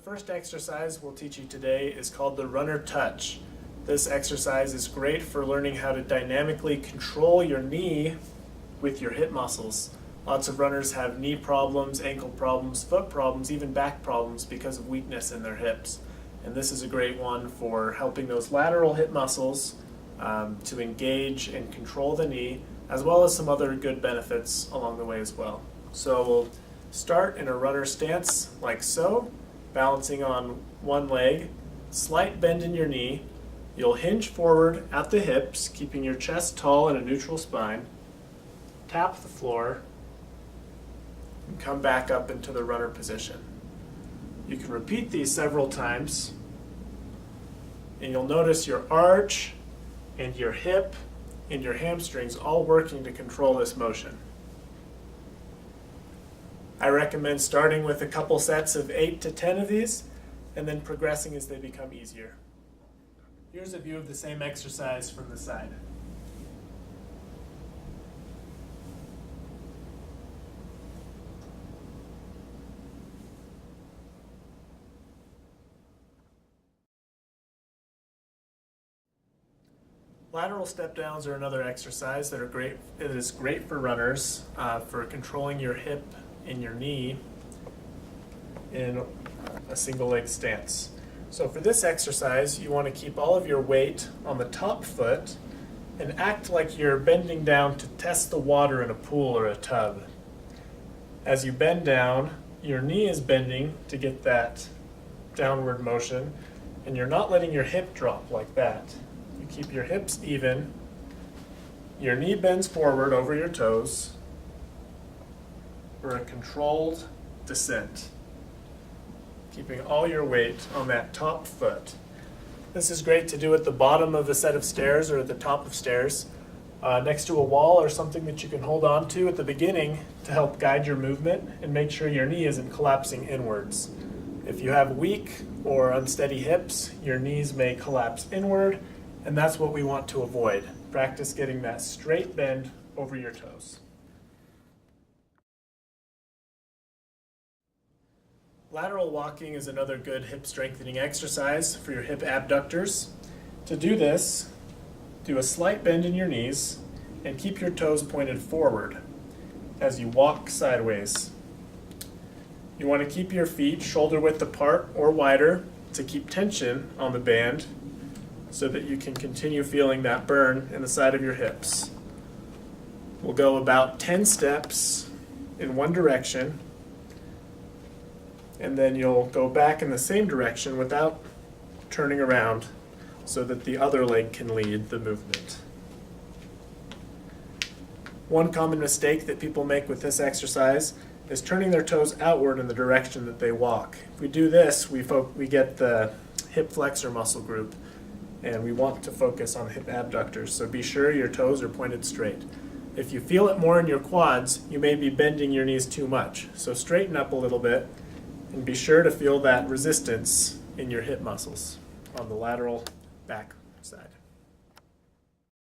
first exercise we'll teach you today is called the runner touch. This exercise is great for learning how to dynamically control your knee with your hip muscles. Lots of runners have knee problems, ankle problems, foot problems, even back problems because of weakness in their hips. And this is a great one for helping those lateral hip muscles to engage and control the knee, as well as some other good benefits along the way as well. So we'll start in a runner stance like so, balancing on one leg, slight bend in your knee. You'll hinge forward at the hips, keeping your chest tall and a neutral spine. Tap the floor and come back up into the runner position. You can repeat these several times, and you'll notice your arch and your hip and your hamstrings all working to control this motion. I recommend starting with a couple sets of 8 to 10 of these and then progressing as they become easier. Here's a view of the same exercise from the side. Lateral step downs are another exercise that are great. It is great for runners for controlling your hip and your knee in a single leg stance. So for this exercise, you want to keep all of your weight on the top foot and act like you're bending down to test the water in a pool or a tub. As you bend down, your knee is bending to get that downward motion, and you're not letting your hip drop like that. You keep your hips even, your knee bends forward over your toes for a controlled descent, keeping all your weight on that top foot. This is great to do at the bottom of a set of stairs or at the top of stairs, next to a wall or something that you can hold on to at the beginning to help guide your movement and make sure your knee isn't collapsing inwards. If you have weak or unsteady hips, your knees may collapse inward, and that's what we want to avoid. Practice getting that straight bend over your toes. Lateral walking is another good hip strengthening exercise for your hip abductors. To do this, do a slight bend in your knees and keep your toes pointed forward as you walk sideways. You want to keep your feet shoulder width apart or wider to keep tension on the band so that you can continue feeling that burn in the side of your hips. We'll go about 10 steps in one direction, and then you'll go back in the same direction without turning around so that the other leg can lead the movement. One common mistake that people make with this exercise is turning their toes outward in the direction that they walk. If we do this, we get the hip flexor muscle group, and we want to focus on hip abductors, so be sure your toes are pointed straight. If you feel it more in your quads, you may be bending your knees too much, so straighten up a little bit and be sure to feel that resistance in your hip muscles on the lateral back side.